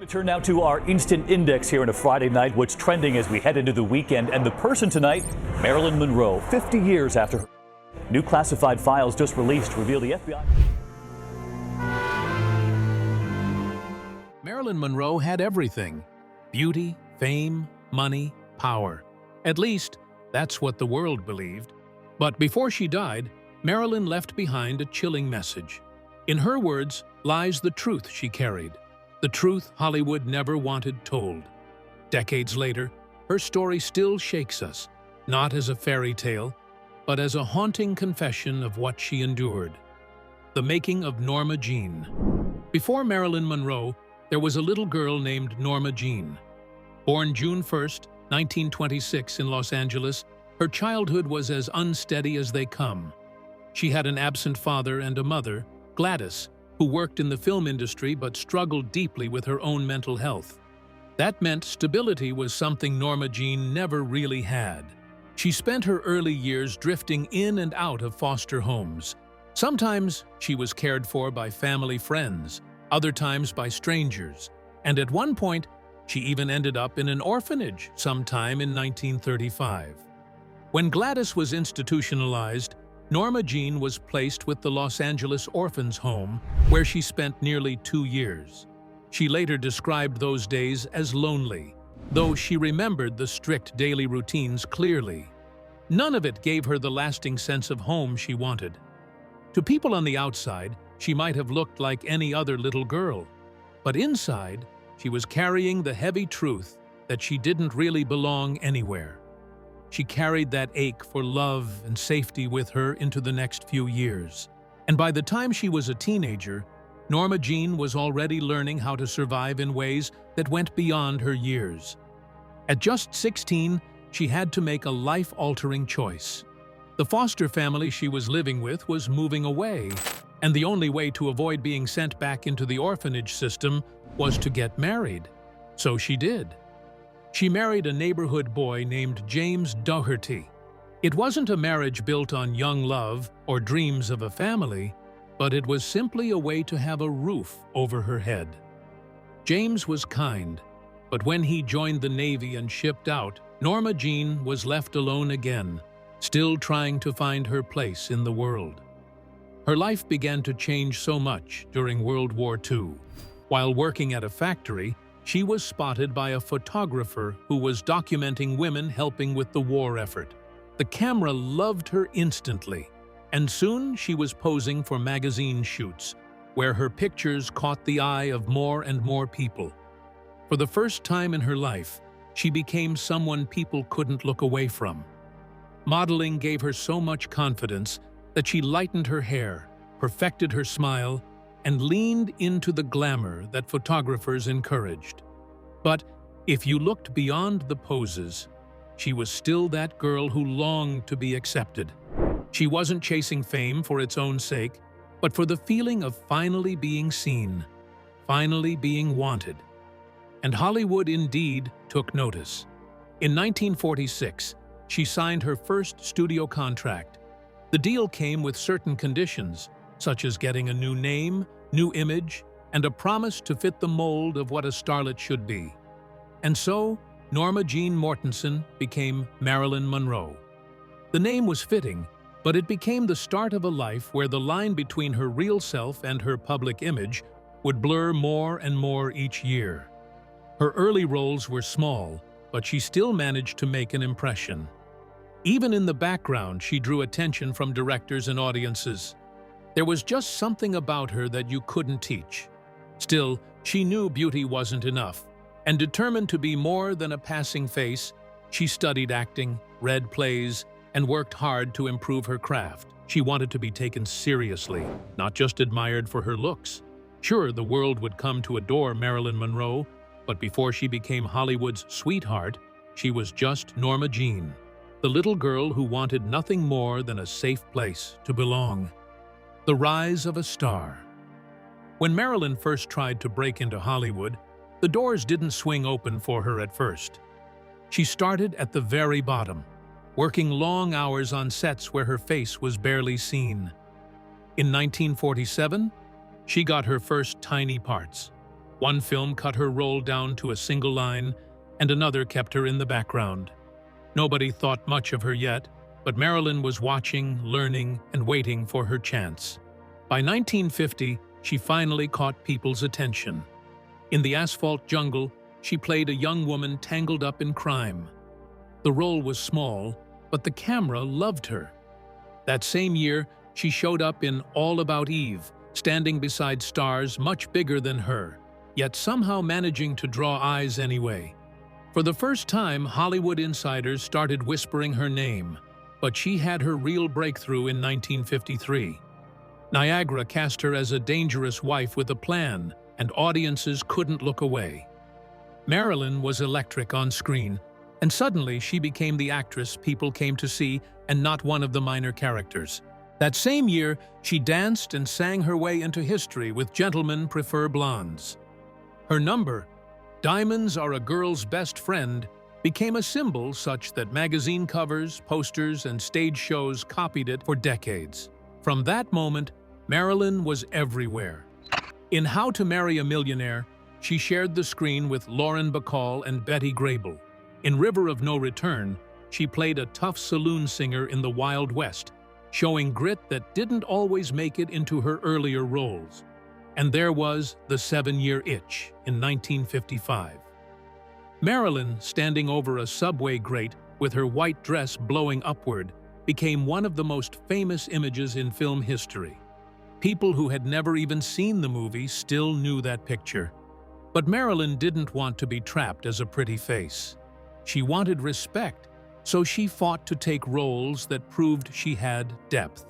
Turn now to our Instant Index here on a Friday night. What's trending as we head into the weekend? And the person tonight, Marilyn Monroe, 50 years after her. New classified files just released reveal the FBI. Marilyn Monroe had everything: beauty, fame, money, power. At least, that's what the world believed. But before she died, Marilyn left behind a chilling message. In her words lies the truth she carried. The truth Hollywood never wanted told. Decades later, her story still shakes us, not as a fairy tale, but as a haunting confession of what she endured. The making of Norma Jean. Before Marilyn Monroe, there was a little girl named Norma Jean. Born June 1, 1926 in Los Angeles, her childhood was as unsteady as they come. She had an absent father and a mother, Gladys, who worked in the film industry but struggled deeply with her own mental health. That meant stability was something Norma Jean never really had. She spent her early years drifting in and out of foster homes. Sometimes she was cared for by family friends, other times by strangers, and at one point she even ended up in an orphanage sometime in 1935. When Gladys was institutionalized, Norma Jean was placed with the Los Angeles Orphans' Home, where she spent nearly 2 years. She later described those days as lonely, though she remembered the strict daily routines clearly. None of it gave her the lasting sense of home she wanted. To people on the outside, she might have looked like any other little girl, but inside, she was carrying the heavy truth that she didn't really belong anywhere. She carried that ache for love and safety with her into the next few years. And by the time she was a teenager, Norma Jean was already learning how to survive in ways that went beyond her years. At just 16, she had to make a life-altering choice. The foster family she was living with was moving away, and the only way to avoid being sent back into the orphanage system was to get married. So she did. She married a neighborhood boy named James Dougherty. It wasn't a marriage built on young love or dreams of a family, but it was simply a way to have a roof over her head. James was kind, but when he joined the Navy and shipped out, Norma Jean was left alone again, still trying to find her place in the world. Her life began to change so much during World War II. While working at a factory, she was spotted by a photographer who was documenting women helping with the war effort. The camera loved her instantly, and soon she was posing for magazine shoots, where her pictures caught the eye of more and more people. For the first time in her life, she became someone people couldn't look away from. Modeling gave her so much confidence that she lightened her hair, perfected her smile, and leaned into the glamour that photographers encouraged. But if you looked beyond the poses, she was still that girl who longed to be accepted. She wasn't chasing fame for its own sake, but for the feeling of finally being seen, finally being wanted. And Hollywood indeed took notice. In 1946, she signed her first studio contract. The deal came with certain conditions, such as getting a new name, new image, and a promise to fit the mold of what a starlet should be. And so, Norma Jean Mortensen became Marilyn Monroe. The name was fitting, but it became the start of a life where the line between her real self and her public image would blur more and more each year. Her early roles were small, but she still managed to make an impression. Even in the background, she drew attention from directors and audiences. There was just something about her that you couldn't teach. Still, she knew beauty wasn't enough, and determined to be more than a passing face, she studied acting, read plays, and worked hard to improve her craft. She wanted to be taken seriously, not just admired for her looks. Sure, the world would come to adore Marilyn Monroe, but before she became Hollywood's sweetheart, she was just Norma Jean, the little girl who wanted nothing more than a safe place to belong. The rise of a star. When Marilyn first tried to break into Hollywood, the doors didn't swing open for her at first. She started at the very bottom, working long hours on sets where her face was barely seen. In 1947, she got her first tiny parts. One film cut her role down to a single line, and another kept her in the background. Nobody thought much of her yet, but Marilyn was watching, learning, and waiting for her chance. By 1950, she finally caught people's attention. In The Asphalt Jungle, she played a young woman tangled up in crime. The role was small, but the camera loved her. That same year, she showed up in All About Eve, standing beside stars much bigger than her, yet somehow managing to draw eyes anyway. For the first time, Hollywood insiders started whispering her name, but she had her real breakthrough in 1953. Niagara cast her as a dangerous wife with a plan, and audiences couldn't look away. Marilyn was electric on screen, and suddenly she became the actress people came to see and not one of the minor characters. That same year, she danced and sang her way into history with Gentlemen Prefer Blondes. Her number, Diamonds Are a Girl's Best Friend, became a symbol such that magazine covers, posters, and stage shows copied it for decades. From that moment, Marilyn was everywhere. In How to Marry a Millionaire, she shared the screen with Lauren Bacall and Betty Grable. In River of No Return, she played a tough saloon singer in the Wild West, showing grit that didn't always make it into her earlier roles. And there was The 7-Year Itch in 1955. Marilyn, standing over a subway grate with her white dress blowing upward, became one of the most famous images in film history. People who had never even seen the movie still knew that picture. But Marilyn didn't want to be trapped as a pretty face. She wanted respect, so she fought to take roles that proved she had depth.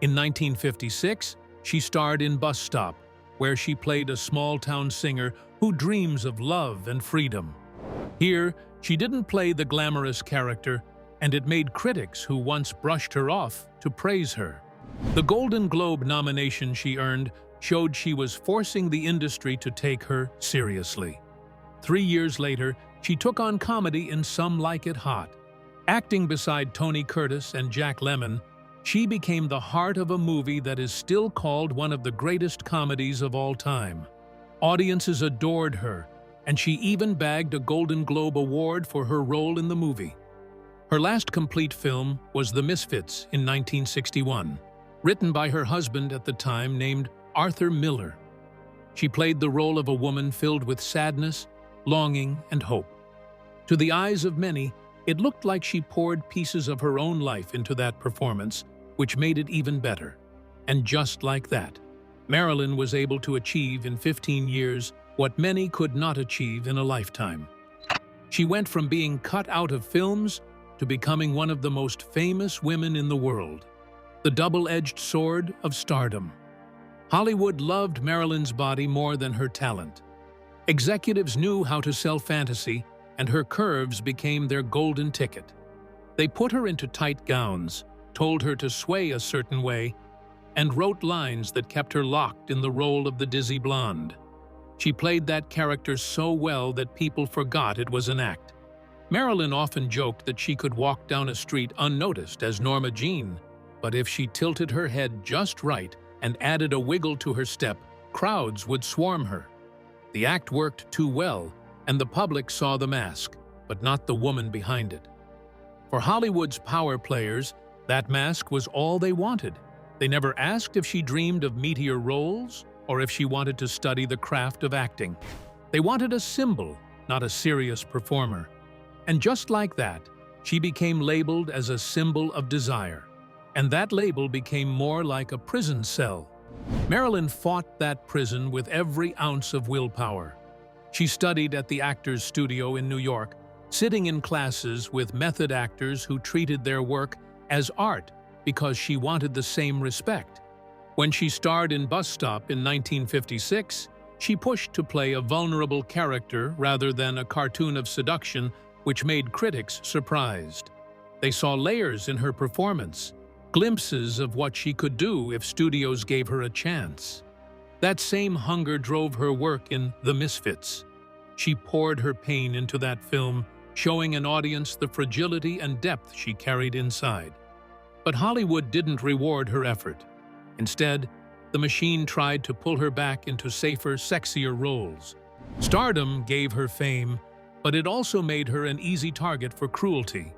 In 1956, she starred in Bus Stop, where she played a small-town singer who dreams of love and freedom. Here, she didn't play the glamorous character, and it made critics who once brushed her off to praise her. The Golden Globe nomination she earned showed she was forcing the industry to take her seriously. 3 years later, she took on comedy in Some Like It Hot. Acting beside Tony Curtis and Jack Lemmon, she became the heart of a movie that is still called one of the greatest comedies of all time. Audiences adored her, and she even bagged a Golden Globe Award for her role in the movie. Her last complete film was The Misfits in 1961, written by her husband at the time named Arthur Miller. She played the role of a woman filled with sadness, longing, and hope. To the eyes of many, it looked like she poured pieces of her own life into that performance, which made it even better. And just like that, Marilyn was able to achieve in 15 years what many could not achieve in a lifetime. She went from being cut out of films to becoming one of the most famous women in the world. The double-edged sword of stardom. Hollywood loved Marilyn's body more than her talent. Executives knew how to sell fantasy, and her curves became their golden ticket. They put her into tight gowns, told her to sway a certain way, and wrote lines that kept her locked in the role of the dizzy blonde. She played that character so well that people forgot it was an act. Marilyn often joked that she could walk down a street unnoticed as Norma Jean, but if she tilted her head just right and added a wiggle to her step, crowds would swarm her. The act worked too well, and the public saw the mask, but not the woman behind it. For Hollywood's power players, that mask was all they wanted. They never asked if she dreamed of meteor roles or if she wanted to study the craft of acting. They wanted a symbol, not a serious performer. And just like that, she became labeled as a symbol of desire. And that label became more like a prison cell. Marilyn fought that prison with every ounce of willpower. She studied at the Actors Studio in New York, sitting in classes with method actors who treated their work as art because she wanted the same respect. When she starred in Bus Stop in 1956, she pushed to play a vulnerable character rather than a cartoon of seduction, which made critics surprised. They saw layers in her performance, glimpses of what she could do if studios gave her a chance. That same hunger drove her work in The Misfits. She poured her pain into that film, showing an audience the fragility and depth she carried inside. But Hollywood didn't reward her effort. Instead, The machine tried to pull her back into safer, sexier roles. Stardom gave her fame, but it also made her an easy target for cruelty.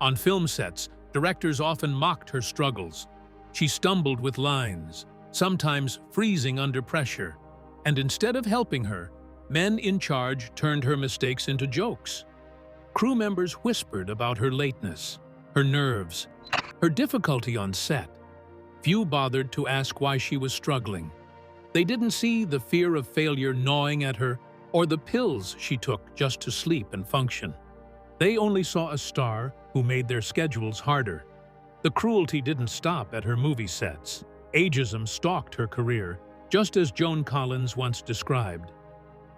On film sets, directors often mocked her struggles. She stumbled with lines, sometimes freezing under pressure, and instead of helping her, men in charge turned her mistakes into jokes. Crew members whispered about her lateness, her nerves, her difficulty on set. Few bothered to ask why she was struggling. They didn't see the fear of failure gnawing at her or the pills she took just to sleep and function. They only saw a star who made their schedules harder. The cruelty didn't stop at her movie sets. Ageism stalked her career, just as Joan Collins once described.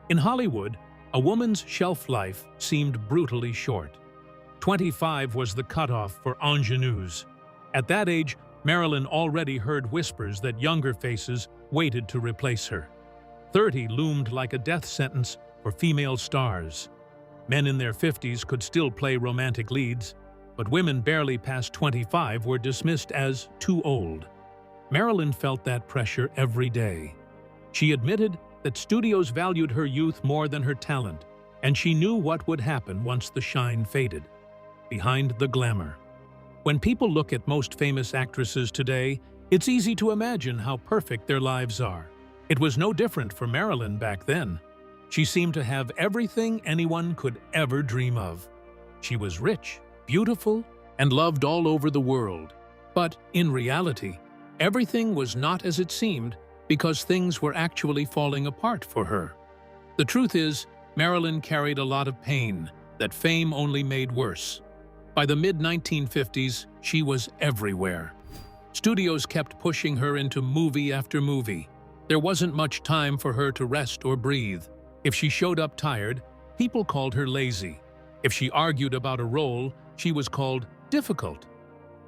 In Hollywood, a woman's shelf life seemed brutally short. 25 was the cutoff for ingenues. At that age, Marilyn already heard whispers that younger faces waited to replace her. 30 loomed like a death sentence for female stars. Men in their 50s could still play romantic leads, but women barely past 25 were dismissed as too old. Marilyn felt that pressure every day. She admitted that studios valued her youth more than her talent, and she knew what would happen once the shine faded. Behind the glamour. When people look at most famous actresses today, it's easy to imagine how perfect their lives are. It was no different for Marilyn back then. She seemed to have everything anyone could ever dream of. She was rich, beautiful, and loved all over the world. But in reality, everything was not as it seemed because things were actually falling apart for her. The truth is, Marilyn carried a lot of pain that fame only made worse. By the mid-1950s, she was everywhere. Studios kept pushing her into movie after movie. There wasn't much time for her to rest or breathe. If she showed up tired, people called her lazy. If she argued about a role, she was called difficult.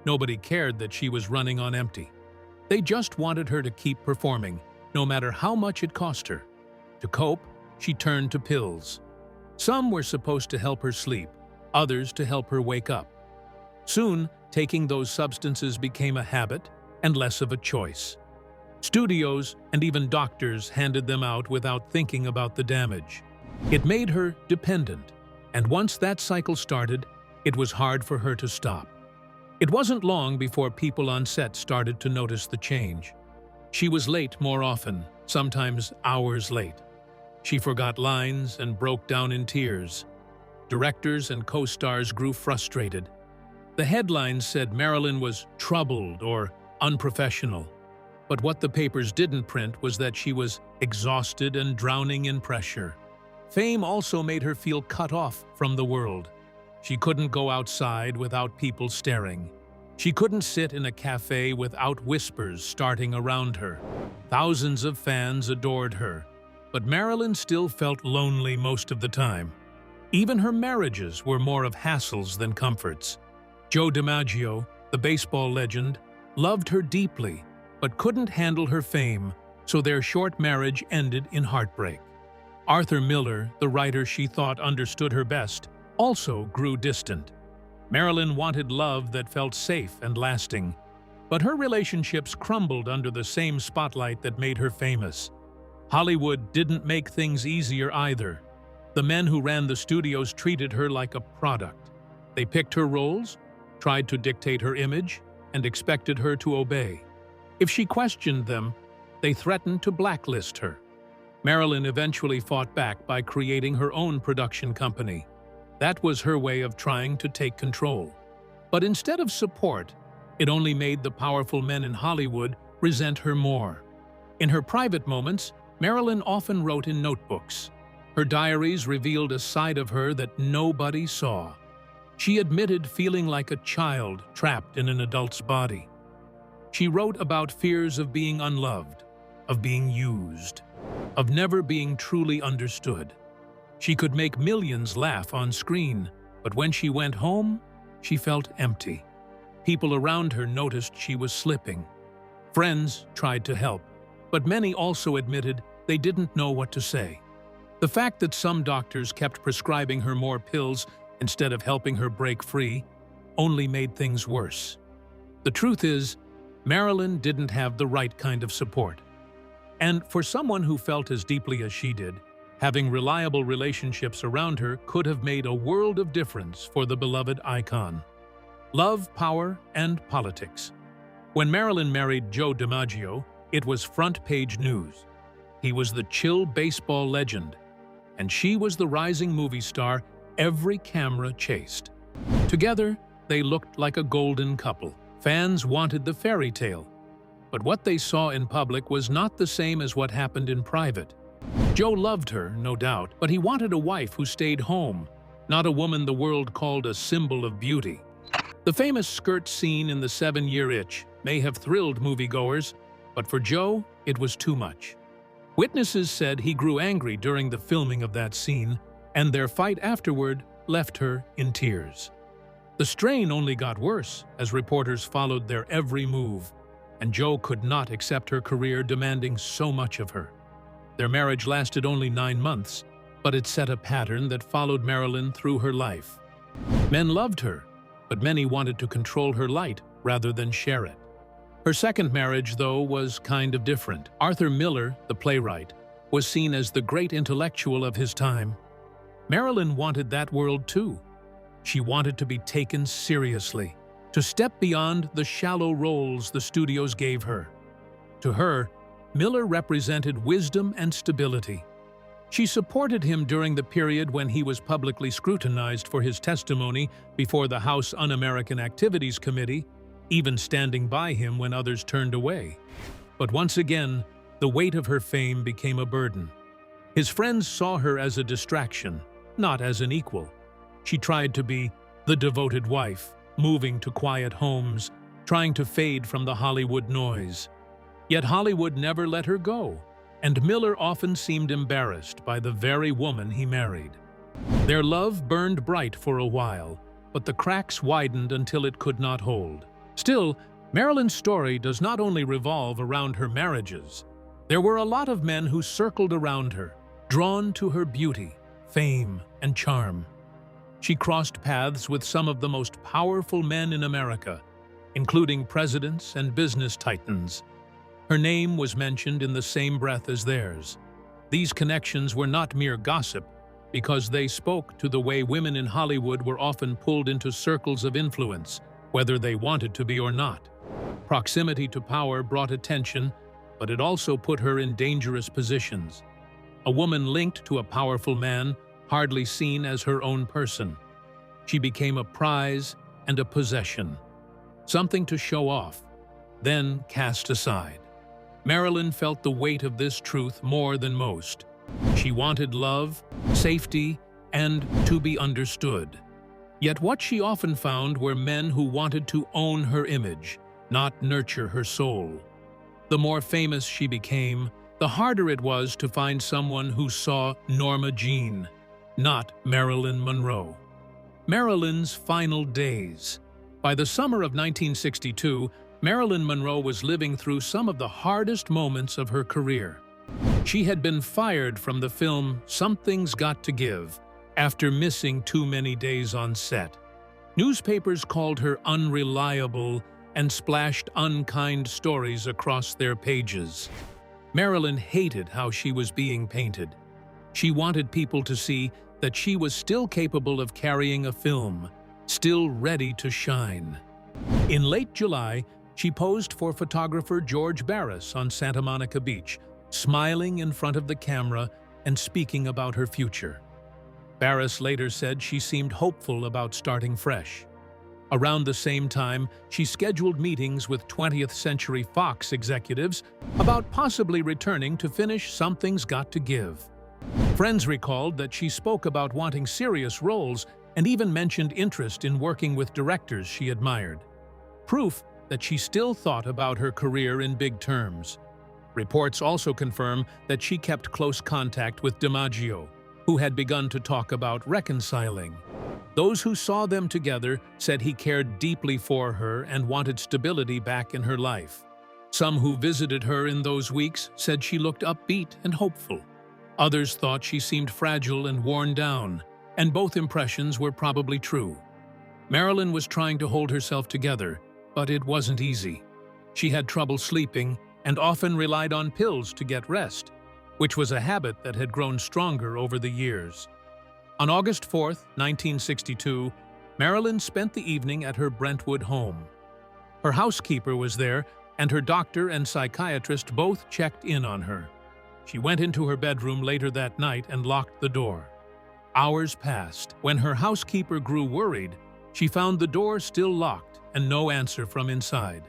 Nobody cared that she was running on empty. They just wanted her to keep performing, no matter how much it cost her. To cope, she turned to pills. Some were supposed to help her sleep, others to help her wake up. Soon, taking those substances became a habit and less of a choice. Studios and even doctors handed them out without thinking about the damage. It made her dependent, and once that cycle started, it was hard for her to stop. It wasn't long before people on set started to notice the change. She was late more often, sometimes hours late. She forgot lines and broke down in tears. Directors and co-stars grew frustrated. The headlines said Marilyn was troubled or unprofessional. But what the papers didn't print was that she was exhausted and drowning in pressure. Fame also made her feel cut off from the world. She couldn't go outside without people staring. She couldn't sit in a cafe without whispers starting around her. Thousands of fans adored her, but Marilyn still felt lonely most of the time. Even her marriages were more of hassles than comforts. Joe DiMaggio, the baseball legend, loved her deeply, but couldn't handle her fame, so their short marriage ended in heartbreak. Arthur Miller, the writer she thought understood her best, also grew distant. Marilyn wanted love that felt safe and lasting, but her relationships crumbled under the same spotlight that made her famous. Hollywood didn't make things easier either. The men who ran the studios treated her like a product. They picked her roles, tried to dictate her image, and expected her to obey. If she questioned them, they threatened to blacklist her. Marilyn eventually fought back by creating her own production company. That was her way of trying to take control. But instead of support, it only made the powerful men in Hollywood resent her more. In her private moments, Marilyn often wrote in notebooks. Her diaries revealed a side of her that nobody saw. She admitted feeling like a child trapped in an adult's body. She wrote about fears of being unloved, of being used, of never being truly understood. She could make millions laugh on screen, but when she went home, she felt empty. People around her noticed she was slipping. Friends tried to help, but many also admitted they didn't know what to say. The fact that some doctors kept prescribing her more pills instead of helping her break free only made things worse. The truth is, Marilyn didn't have the right kind of support. And for someone who felt as deeply as she did, having reliable relationships around her could have made a world of difference for the beloved icon. Love, power, and politics. When Marilyn married Joe DiMaggio, it was front-page news. He was the chill baseball legend, and she was the rising movie star every camera chased. Together, they looked like a golden couple. Fans wanted the fairy tale, but what they saw in public was not the same as what happened in private. Joe loved her, no doubt, but he wanted a wife who stayed home, not a woman the world called a symbol of beauty. The famous skirt scene in The 7-Year Itch may have thrilled moviegoers, but for Joe, it was too much. Witnesses said he grew angry during the filming of that scene, and their fight afterward left her in tears. The strain only got worse as reporters followed their every move, and Joe could not accept her career demanding so much of her. Their marriage lasted only 9 months, but it set a pattern that followed Marilyn through her life. Men loved her, but many wanted to control her light rather than share it. Her second marriage, though, was kind of different. Arthur Miller, the playwright, was seen as the great intellectual of his time. Marilyn wanted that world too. She wanted to be taken seriously, to step beyond the shallow roles the studios gave her. To her, Miller represented wisdom and stability. She supported him during the period when he was publicly scrutinized for his testimony before the House Un-American Activities Committee, even standing by him when others turned away. But once again, the weight of her fame became a burden. His friends saw her as a distraction, not as an equal. She tried to be the devoted wife, moving to quiet homes, trying to fade from the Hollywood noise. Yet Hollywood never let her go, and Miller often seemed embarrassed by the very woman he married. Their love burned bright for a while, but the cracks widened until it could not hold. Still, Marilyn's story does not only revolve around her marriages. There were a lot of men who circled around her, drawn to her beauty, fame, and charm. She crossed paths with some of the most powerful men in America, including presidents and business titans. Her name was mentioned in the same breath as theirs. These connections were not mere gossip, because they spoke to the way women in Hollywood were often pulled into circles of influence, whether they wanted to be or not. Proximity to power brought attention, but it also put her in dangerous positions. A woman linked to a powerful man, hardly seen as her own person. She became a prize and a possession, something to show off, then cast aside. Marilyn felt the weight of this truth more than most. She wanted love, safety, and to be understood. Yet what she often found were men who wanted to own her image, not nurture her soul. The more famous she became, the harder it was to find someone who saw Norma Jean, not Marilyn Monroe. Marilyn's final days. By the summer of 1962, Marilyn Monroe was living through some of the hardest moments of her career. She had been fired from the film Something's Got to Give after missing too many days on set. Newspapers called her unreliable and splashed unkind stories across their pages. Marilyn hated how she was being painted. She wanted people to see that she was still capable of carrying a film, still ready to shine. In late July, she posed for photographer George Barris on Santa Monica Beach, smiling in front of the camera and speaking about her future. Barris later said she seemed hopeful about starting fresh. Around the same time, she scheduled meetings with 20th Century Fox executives about possibly returning to finish Something's Got to Give. Friends recalled that she spoke about wanting serious roles and even mentioned interest in working with directors she admired. Proof that she still thought about her career in big terms. Reports also confirm that she kept close contact with DiMaggio, who had begun to talk about reconciling. Those who saw them together said he cared deeply for her and wanted stability back in her life. Some who visited her in those weeks said she looked upbeat and hopeful. Others thought she seemed fragile and worn down, and both impressions were probably true. Marilyn was trying to hold herself together, but it wasn't easy. She had trouble sleeping, and often relied on pills to get rest, which was a habit that had grown stronger over the years. On August 4, 1962, Marilyn spent the evening at her Brentwood home. Her housekeeper was there, and her doctor and psychiatrist both checked in on her. She went into her bedroom later that night and locked the door. Hours passed. When her housekeeper grew worried, she found the door still locked and no answer from inside.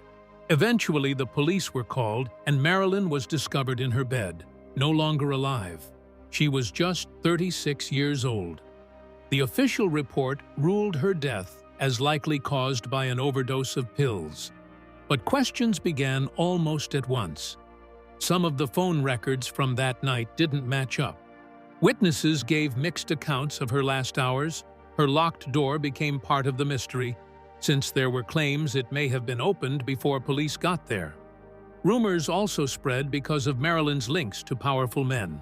Eventually, the police were called, and Marilyn was discovered in her bed, no longer alive. She was just 36 years old. The official report ruled her death as likely caused by an overdose of pills. But questions began almost at once. Some of the phone records from that night didn't match up. Witnesses gave mixed accounts of her last hours. Her locked door became part of the mystery, since there were claims it may have been opened before police got there. Rumors also spread because of Marilyn's links to powerful men.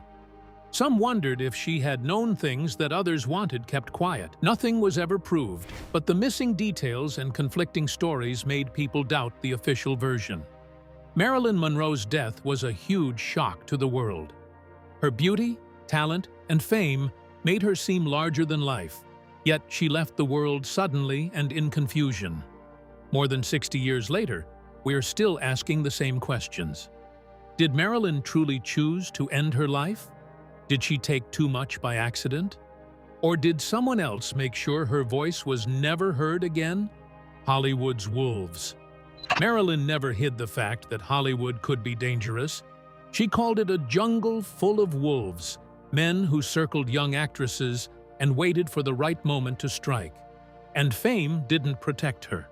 Some wondered if she had known things that others wanted kept quiet. Nothing was ever proved, but the missing details and conflicting stories made people doubt the official version. Marilyn Monroe's death was a huge shock to the world. Her beauty, talent, and fame made her seem larger than life, yet she left the world suddenly and in confusion. More than 60 years later, we are still asking the same questions. Did Marilyn truly choose to end her life? Did she take too much by accident? Or did someone else make sure her voice was never heard again? Hollywood's wolves. Marilyn never hid the fact that Hollywood could be dangerous. She called it a jungle full of wolves, men who circled young actresses and waited for the right moment to strike. And fame didn't protect her.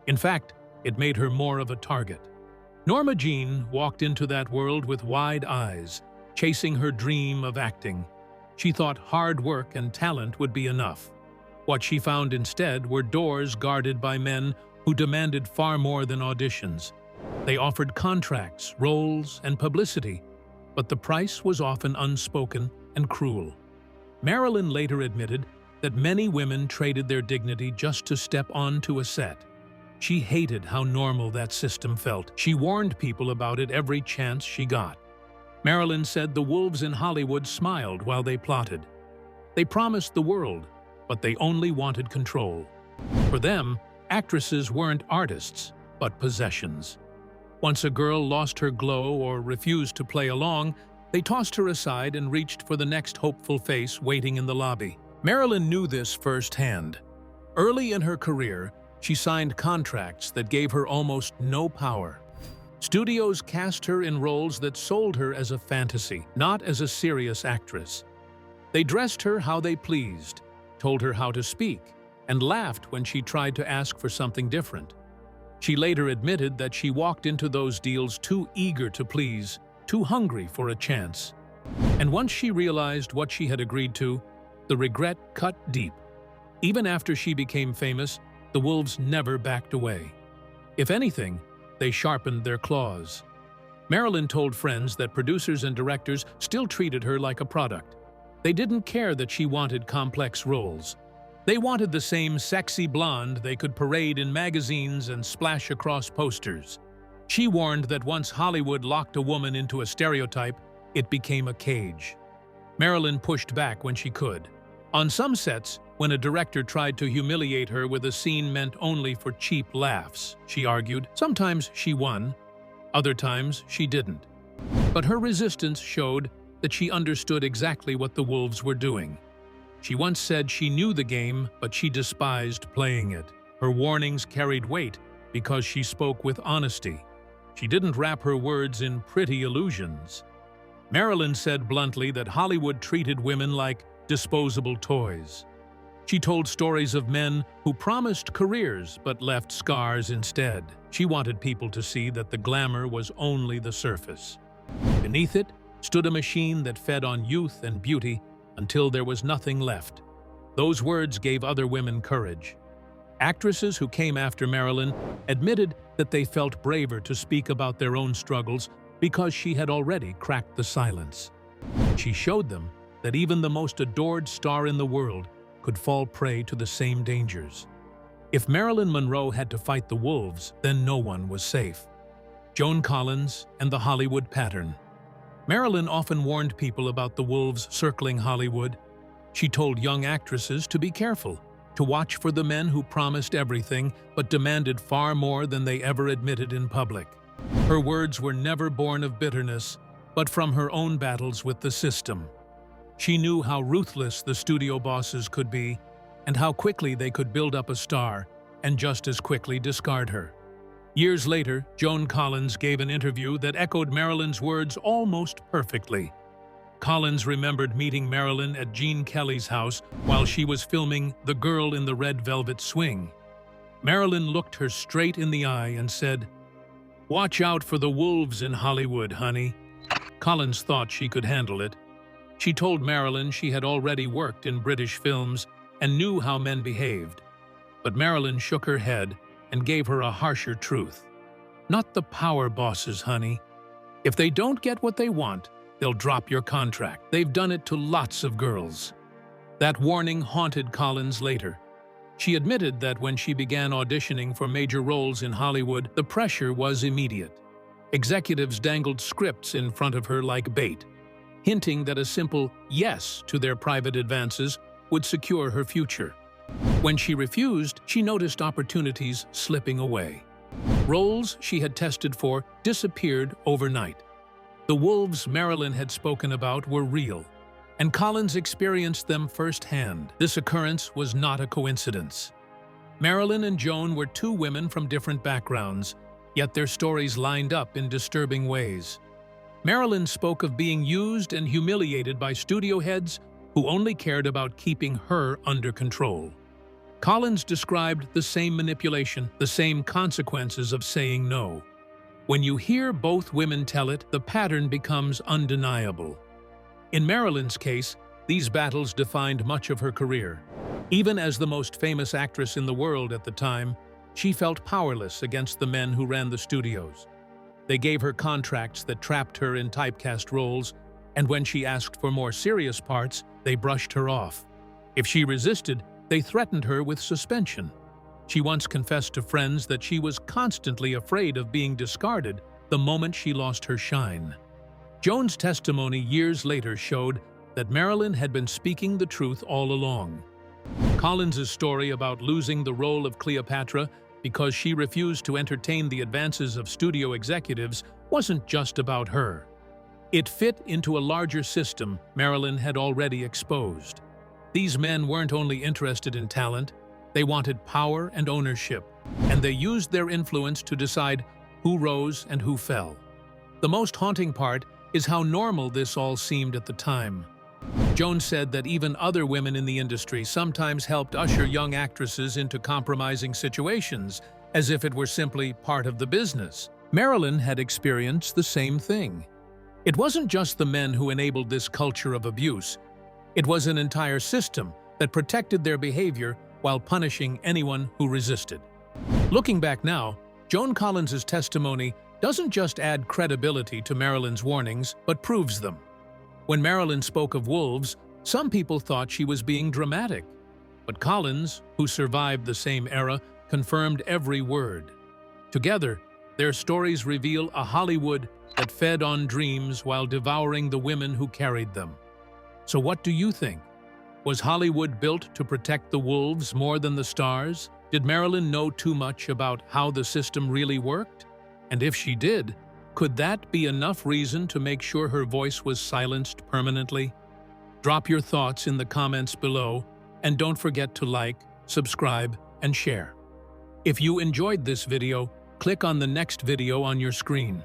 In fact, it made her more of a target. Norma Jean walked into that world with wide eyes, chasing her dream of acting. She thought hard work and talent would be enough. What she found instead were doors guarded by men who demanded far more than auditions. They offered contracts, roles, and publicity, but the price was often unspoken and cruel. Marilyn later admitted that many women traded their dignity just to step onto a set. She hated how normal that system felt. She warned people about it every chance she got. Marilyn said the wolves in Hollywood smiled while they plotted. They promised the world, but they only wanted control. For them, actresses weren't artists, but possessions. Once a girl lost her glow or refused to play along, they tossed her aside and reached for the next hopeful face waiting in the lobby. Marilyn knew this firsthand. Early in her career, she signed contracts that gave her almost no power. Studios cast her in roles that sold her as a fantasy, not as a serious actress. They dressed her how they pleased, told her how to speak, and laughed when she tried to ask for something different. She later admitted that she walked into those deals too eager to please, too hungry for a chance. And once she realized what she had agreed to, the regret cut deep. Even after she became famous, the wolves never backed away. If anything, they sharpened their claws. Marilyn told friends that producers and directors still treated her like a product. They didn't care that she wanted complex roles. They wanted the same sexy blonde they could parade in magazines and splash across posters. She warned that once Hollywood locked a woman into a stereotype, it became a cage. Marilyn pushed back when she could. On some sets, when a director tried to humiliate her with a scene meant only for cheap laughs, she argued. Sometimes she won, other times she didn't. But her resistance showed that she understood exactly what the wolves were doing. She once said she knew the game, but she despised playing it. Her warnings carried weight because she spoke with honesty. She didn't wrap her words in pretty illusions. Marilyn said bluntly that Hollywood treated women like disposable toys. She told stories of men who promised careers but left scars instead. She wanted people to see that the glamour was only the surface. Beneath it stood a machine that fed on youth and beauty until there was nothing left. Those words gave other women courage. Actresses who came after Marilyn admitted that they felt braver to speak about their own struggles because she had already cracked the silence. She showed them that even the most adored star in the world could fall prey to the same dangers. If Marilyn Monroe had to fight the wolves, then no one was safe. Joan Collins, and the Hollywood pattern. Marilyn often warned people about the wolves circling Hollywood. She told young actresses to be careful, to watch for the men who promised everything but demanded far more than they ever admitted in public. Her words were never born of bitterness, but from her own battles with the system. She knew how ruthless the studio bosses could be, and how quickly they could build up a star and just as quickly discard her. Years later, Joan Collins gave an interview that echoed Marilyn's words almost perfectly. Collins remembered meeting Marilyn at Gene Kelly's house while she was filming The Girl in the Red Velvet Swing. Marilyn looked her straight in the eye and said, "Watch out for the wolves in Hollywood, honey." Collins thought she could handle it. She told Marilyn she had already worked in British films and knew how men behaved. But Marilyn shook her head and gave her a harsher truth. "Not the power bosses, honey. If they don't get what they want, they'll drop your contract. They've done it to lots of girls." That warning haunted Collins later. She admitted that when she began auditioning for major roles in Hollywood, the pressure was immediate. Executives dangled scripts in front of her like bait, hinting that a simple yes to their private advances would secure her future. When she refused, she noticed opportunities slipping away. Roles she had tested for disappeared overnight. The wolves Marilyn had spoken about were real, and Collins experienced them firsthand. This occurrence was not a coincidence. Marilyn and Joan were two women from different backgrounds, yet their stories lined up in disturbing ways. Marilyn spoke of being used and humiliated by studio heads who only cared about keeping her under control. Collins described the same manipulation, the same consequences of saying no. When you hear both women tell it, the pattern becomes undeniable. In Marilyn's case, these battles defined much of her career. Even as the most famous actress in the world at the time, she felt powerless against the men who ran the studios. They gave her contracts that trapped her in typecast roles, and when she asked for more serious parts, they brushed her off. If she resisted, they threatened her with suspension. She once confessed to friends that she was constantly afraid of being discarded the moment she lost her shine. Joan's testimony years later showed that Marilyn had been speaking the truth all along. Collins's story about losing the role of Cleopatra because she refused to entertain the advances of studio executives wasn't just about her. It fit into a larger system Marilyn had already exposed. These men weren't only interested in talent, they wanted power and ownership, and they used their influence to decide who rose and who fell. The most haunting part is how normal this all seemed at the time. Joan said that even other women in the industry sometimes helped usher young actresses into compromising situations, as if it were simply part of the business. Marilyn had experienced the same thing. It wasn't just the men who enabled this culture of abuse. It was an entire system that protected their behavior while punishing anyone who resisted. Looking back now, Joan Collins's testimony doesn't just add credibility to Marilyn's warnings, but proves them. When Marilyn spoke of wolves, some people thought she was being dramatic. But Collins, who survived the same era, confirmed every word. Together, their stories reveal a Hollywood that fed on dreams while devouring the women who carried them. So what do you think? Was Hollywood built to protect the wolves more than the stars? Did Marilyn know too much about how the system really worked? And if she did, could that be enough reason to make sure her voice was silenced permanently? Drop your thoughts in the comments below, and don't forget to like, subscribe, and share. If you enjoyed this video, click on the next video on your screen.